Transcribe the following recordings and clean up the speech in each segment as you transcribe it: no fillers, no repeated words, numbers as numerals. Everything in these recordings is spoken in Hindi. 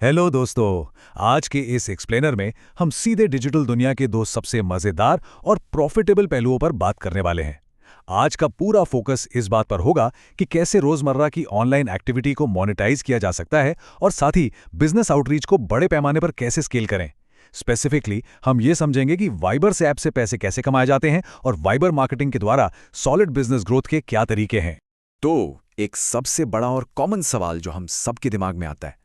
हेलो दोस्तों। आज के इस एक्सप्लेनर में हम सीधे डिजिटल दुनिया के दो सबसे मजेदार और प्रॉफिटेबल पहलुओं पर बात करने वाले हैं। आज का पूरा फोकस इस बात पर होगा कि कैसे रोजमर्रा की ऑनलाइन एक्टिविटी को मोनेटाइज किया जा सकता है और साथ ही बिजनेस आउटरीच को बड़े पैमाने पर कैसे स्केल करें। स्पेसिफिकली हम ये समझेंगे कि वाइबर से ऐप से पैसे कैसे कमाए जाते हैं और वाइबर मार्केटिंग के द्वारा सॉलिड बिजनेस ग्रोथ के क्या तरीके हैं। तो एक सबसे बड़ा और कॉमन सवाल जो हम सबके दिमाग में आता है,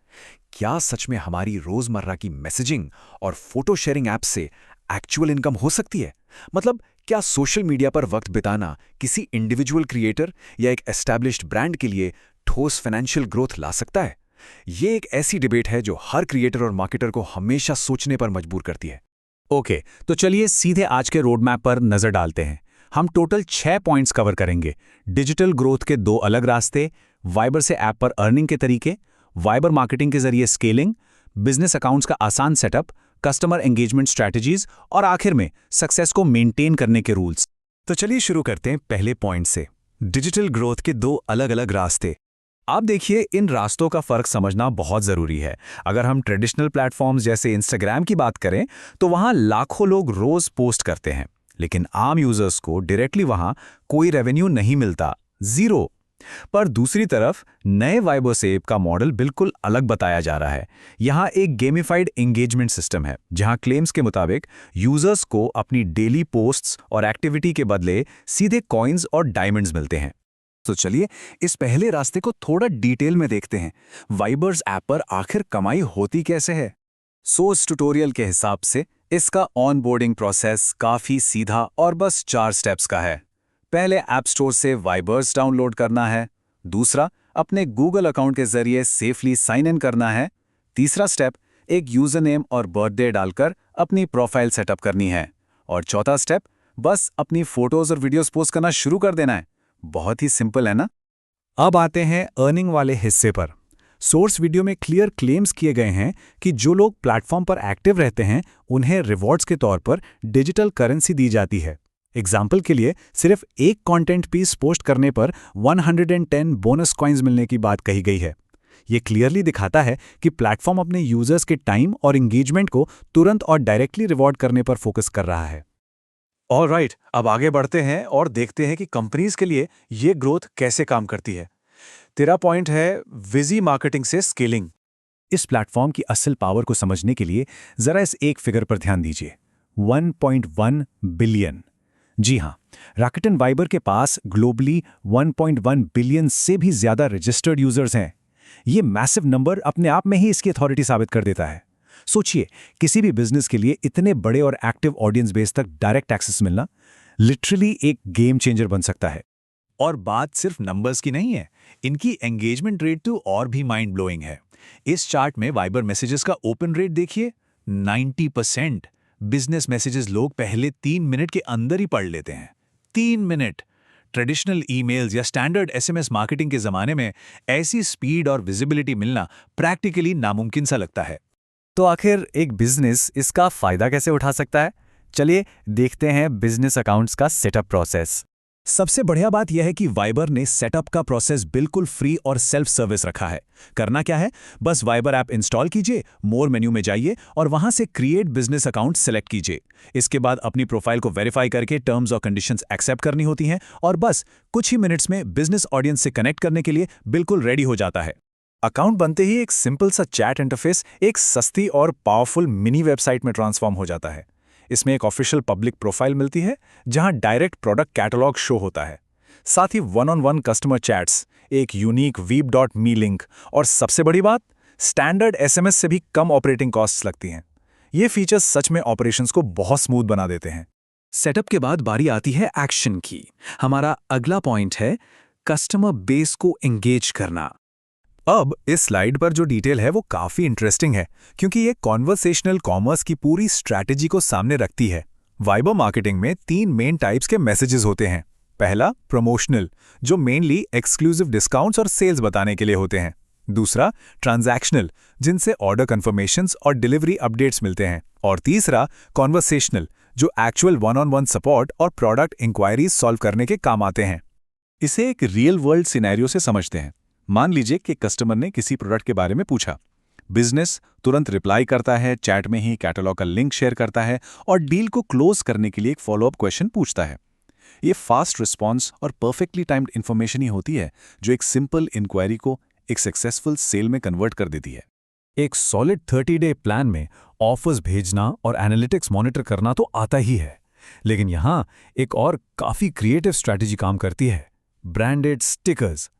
क्या सच में हमारी रोजमर्रा की मैसेजिंग और फोटो शेयरिंग ऐप से एक्चुअल इनकम हो सकती है? मतलब क्या सोशल मीडिया पर वक्त बिताना किसी इंडिविजुअल क्रिएटर या एक एस्टैब्लिश्ड ब्रांड के लिए ठोस फाइनेंशियल ग्रोथ ला सकता है? ये एक ऐसी डिबेट है जो हर क्रिएटर और मार्केटर को हमेशा सोचने पर मजबूर करती है। ओके, तो चलिए सीधे आज के रोड मैप पर नजर डालते हैं। हम टोटल 6 पॉइंट्स कवर करेंगे। डिजिटल ग्रोथ के 2 अलग रास्ते, वाइबर से ऐप पर अर्निंग के तरीके, वाइबर मार्केटिंग के जरिए स्केलिंग, बिजनेस अकाउंट्स का आसान सेटअप, कस्टमर एंगेजमेंट स्ट्रैटेजीज और आखिर में सक्सेस को मेंटेन करने के रूल्स। तो चलिए शुरू करते हैं पहले पॉइंट से, डिजिटल ग्रोथ के 2 अलग अलग रास्ते। आप देखिए, इन रास्तों का फर्क समझना बहुत जरूरी है। अगर हम ट्रेडिशनल प्लेटफॉर्म्स जैसे इंस्टाग्राम की बात करें तो वहां लाखों लोग रोज पोस्ट करते हैं, लेकिन आम यूजर्स को डायरेक्टली वहां कोई रेवेन्यू नहीं मिलता, जीरो। पर दूसरी तरफ नए वाइबर से ऐप का मॉडल बिल्कुल अलग बताया जा रहा है। यहाँ एक गेमिफाइड एंगेजमेंट सिस्टम है, जहाँ क्लेम्स के मुताबिक यूजर्स को अपनी डेली पोस्ट्स और एक्टिविटी के बदले सीधे कॉइन्स और डायमंड्स मिलते हैं। तो चलिए इस पहले रास्ते को थोड़ा डिटेल में देखते हैं। वाइबर्स ऐप पर आखिर कमाई होती कैसे है? सोर्स ट्यूटोरियल के हिसाब से इसका ऑनबोर्डिंग प्रोसेस काफी सीधा और बस 4 स्टेप्स का है। पहले ऐप स्टोर से वाइबर्स डाउनलोड करना है। दूसरा, अपने गूगल अकाउंट के जरिए सेफली साइन इन करना है। तीसरा स्टेप, एक यूजर नेम और बर्थडे डालकर अपनी प्रोफाइल सेटअप करनी है। और चौथा स्टेप, बस अपनी फोटोज और वीडियोस पोस्ट करना शुरू कर देना है। बहुत ही सिंपल है ना? अब आते हैं अर्निंग वाले हिस्से पर। सोर्स वीडियो में क्लियर क्लेम्स किए गए हैं कि जो लोग प्लेटफॉर्म पर एक्टिव रहते हैं उन्हें रिवॉर्ड्स के तौर पर डिजिटल करेंसी दी जाती है। एग्जाम्पल के लिए सिर्फ एक कंटेंट पीस पोस्ट करने पर 110 बोनस कॉइन्स मिलने की बात कही गई है। ये क्लियरली दिखाता है कि प्लेटफॉर्म अपने यूजर्स के टाइम और एंगेजमेंट को तुरंत और डायरेक्टली रिवॉर्ड करने पर फोकस कर रहा है। ऑलराइट, अब आगे बढ़ते हैं और देखते हैं कि कंपनीज के लिए ये ग्रोथ कैसे काम करती है। तेरा पॉइंट है विजी मार्केटिंग से स्केलिंग। इस प्लेटफॉर्म की असल पावर को समझने के लिए जरा इस एक फिगर पर ध्यान दीजिए, 1.1 बिलियन। जी हाँ, रैकेटन वाइबर के पास ग्लोबली 1.1 बिलियन से भी ज्यादा रजिस्टर्ड यूजर्स हैं। ये मैसिव नंबर अपने आप में ही इसकी अथॉरिटी साबित कर देता है। सोचिए, किसी भी बिजनेस के लिए इतने बड़े और एक्टिव ऑडियंस बेस तक डायरेक्ट एक्सेस मिलना लिटरली एक गेम चेंजर बन सकता है। और बात सिर्फ नंबर्स की नहीं है, इनकी एंगेजमेंट रेट तो और भी माइंड ब्लोइंग है। इस चार्ट में वाइबर मैसेजेस का ओपन रेट देखिए, 90%। बिजनेस मैसेजेस लोग पहले 3 मिनट के अंदर ही पढ़ लेते हैं। 3 मिनट। ट्रेडिशनल ईमेल्स या स्टैंडर्ड एसएमएस मार्केटिंग के जमाने में ऐसी स्पीड और विजिबिलिटी मिलना प्रैक्टिकली नामुमकिन सा लगता है। तो आखिर एक बिजनेस इसका फायदा कैसे उठा सकता है? चलिए देखते हैं बिजनेस अकाउंट्स का सेटअप प्रोसेस। सबसे बढ़िया बात यह है कि वाइबर ने सेटअप का प्रोसेस बिल्कुल फ्री और सेल्फ सर्विस रखा है। करना क्या है, बस वाइबर ऐप इंस्टॉल कीजिए, मोर मेन्यू में जाइए और वहां से क्रिएट बिजनेस अकाउंट सेलेक्ट कीजिए। इसके बाद अपनी प्रोफाइल को वेरीफाई करके टर्म्स और कंडीशंस एक्सेप्ट करनी होती हैं और बस कुछ ही मिनट्स में बिजनेस ऑडियंस से कनेक्ट करने के लिए बिल्कुल रेडी हो जाता है। अकाउंट बनते ही एक सिंपल सा चैट इंटरफेस एक सस्ती और पावरफुल मिनी वेबसाइट में ट्रांसफॉर्म हो जाता है। इसमें एक ऑफिशियल पब्लिक प्रोफाइल मिलती है जहां डायरेक्ट प्रोडक्ट कैटलॉग शो होता है, साथ ही वन-ऑन-वन कस्टमर चैट्स, एक यूनिक weeb.me लिंक और सबसे बड़ी बात, स्टैंडर्ड एसएमएस से भी कम ऑपरेटिंग कॉस्ट्स लगती हैं। ये फीचर्स सच में ऑपरेशंस को बहुत स्मूथ बना देते हैं। सेटअप के बाद बारी आती है एक्शन की। हमारा अगला पॉइंट है कस्टमर बेस को एंगेज करना। अब इस स्लाइड पर जो डिटेल है वो काफी इंटरेस्टिंग है, क्योंकि ये कॉन्वर्सेशनल कॉमर्स की पूरी स्ट्रैटेजी को सामने रखती है। वाइबर मार्केटिंग में 3 मेन टाइप्स के मैसेजेस होते हैं। पहला, प्रमोशनल, जो मेनली एक्सक्लूसिव डिस्काउंट्स और सेल्स बताने के लिए होते हैं। दूसरा, ट्रांजैक्शनल, जिनसे ऑर्डर कन्फर्मेशंस और डिलीवरी अपडेट्स मिलते हैं। और तीसरा, कॉन्वर्सेशनल, जो एक्चुअल वन-ऑन-वन सपोर्ट और प्रोडक्ट इंक्वायरीज सॉल्व करने के काम आते हैं। इसे एक रियल वर्ल्ड सिनेरियो से समझते हैं। मान लीजिए कि कस्टमर ने किसी प्रोडक्ट के बारे में पूछा, बिजनेस तुरंत रिप्लाई करता है, चैट में ही कैटलॉग का लिंक शेयर करता है और डील को क्लोज करने के लिए एक फॉलोअप क्वेश्चन पूछता है। ये फास्ट रिस्पॉन्स और परफेक्टली टाइम्ड इन्फॉर्मेशन ही होती है जो एक सिंपल इंक्वायरी को एक सक्सेसफुल सेल में कन्वर्ट कर देती है। एक सॉलिड 30-डे प्लान में ऑफर्स भेजना और एनालिटिक्स मॉनिटर करना तो आता ही है, लेकिन यहाँ एक और काफ़ी क्रिएटिव स्ट्रैटेजी काम करती है, ब्रांडेड स्टिकर्स।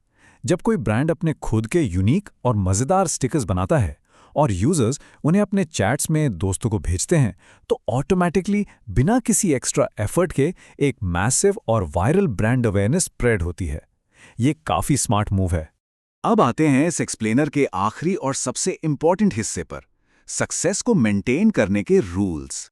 जब कोई ब्रांड अपने खुद के यूनिक और मज़ेदार स्टिकर्स बनाता है और यूजर्स उन्हें अपने चैट्स में दोस्तों को भेजते हैं, तो ऑटोमैटिकली बिना किसी एक्स्ट्रा एफर्ट के एक मैसिव और वायरल ब्रांड अवेयरनेस स्प्रेड होती है। ये काफ़ी स्मार्ट मूव है। अब आते हैं इस एक्सप्लेनर के आखिरी और सबसे इंपॉर्टेंट हिस्से पर, सक्सेस को मेंटेन करने के रूल्स।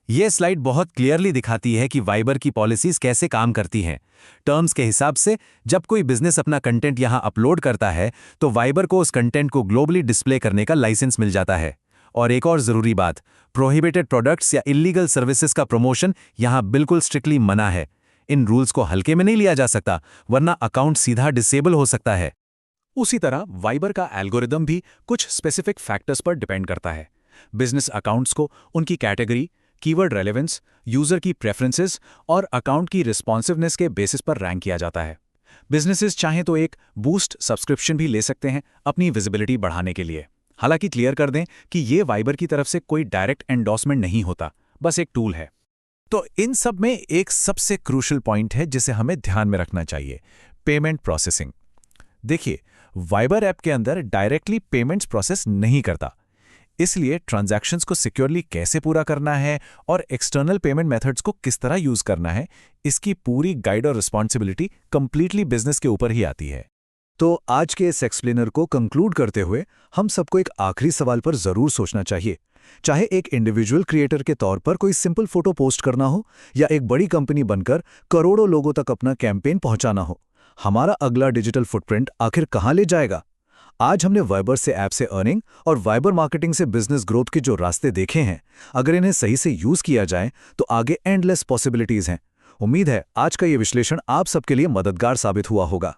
ये स्लाइड बहुत क्लियरली दिखाती है कि वाइबर की पॉलिसीज कैसे काम करती हैं। टर्म्स के हिसाब से जब कोई बिजनेस अपना कंटेंट यहाँ अपलोड करता है तो वाइबर को उस कंटेंट को ग्लोबली डिस्प्ले करने का लाइसेंस मिल जाता है। और एक और ज़रूरी बात, प्रोहिबिटेड प्रोडक्ट्स या इलीगल सर्विसेज का प्रमोशन यहाँ बिल्कुल स्ट्रिक्टली मना है। इन रूल्स को हल्के में नहीं लिया जा सकता, वरना अकाउंट सीधा डिसेबल हो सकता है। उसी तरह वाइबर का एल्गोरिदम भी कुछ स्पेसिफिक फैक्टर्स पर डिपेंड करता है। बिजनेस अकाउंट्स को उनकी कैटेगरी, कीवर्ड रेलेवेंस, यूजर की प्रेफरेंसेस और अकाउंट की रिस्पॉन्सिवनेस के बेसिस पर रैंक किया जाता है। बिजनेसेस चाहें तो एक बूस्ट सब्सक्रिप्शन भी ले सकते हैं अपनी विजिबिलिटी बढ़ाने के लिए। हालांकि क्लियर कर दें कि ये वाइबर की तरफ से कोई डायरेक्ट एंडोर्समेंट नहीं होता, बस एक टूल है। तो इन सब में एक सबसे क्रूशल पॉइंट है जिसे हमें ध्यान में रखना चाहिए, पेमेंट प्रोसेसिंग। देखिए, वाइबर ऐप के अंदर डायरेक्टली पेमेंट्स प्रोसेस नहीं करता, इसलिए ट्रांजैक्शंस को सिक्योरली कैसे पूरा करना है और एक्सटर्नल पेमेंट मेथड्स को किस तरह यूज करना है, इसकी पूरी गाइड और रिस्पॉन्सिबिलिटी कंप्लीटली बिजनेस के ऊपर ही आती है। तो आज के इस एक्सप्लेनर को कंक्लूड करते हुए हम सबको एक आखिरी सवाल पर जरूर सोचना चाहिए। चाहे एक इंडिविजुअल क्रिएटर के तौर पर कोई सिंपल फोटो पोस्ट करना हो या एक बड़ी कंपनी बनकर करोड़ों लोगों तक अपना कैंपेन पहुंचाना हो, हमारा अगला डिजिटल फुटप्रिंट आखिर कहां ले जाएगा? आज हमने वाइबर से ऐप से अर्निंग और वाइबर मार्केटिंग से बिजनेस ग्रोथ के जो रास्ते देखे हैं, अगर इन्हें सही से यूज किया जाए तो आगे एंडलेस पॉसिबिलिटीज हैं। उम्मीद है आज का ये विश्लेषण आप सबके लिए मददगार साबित हुआ होगा।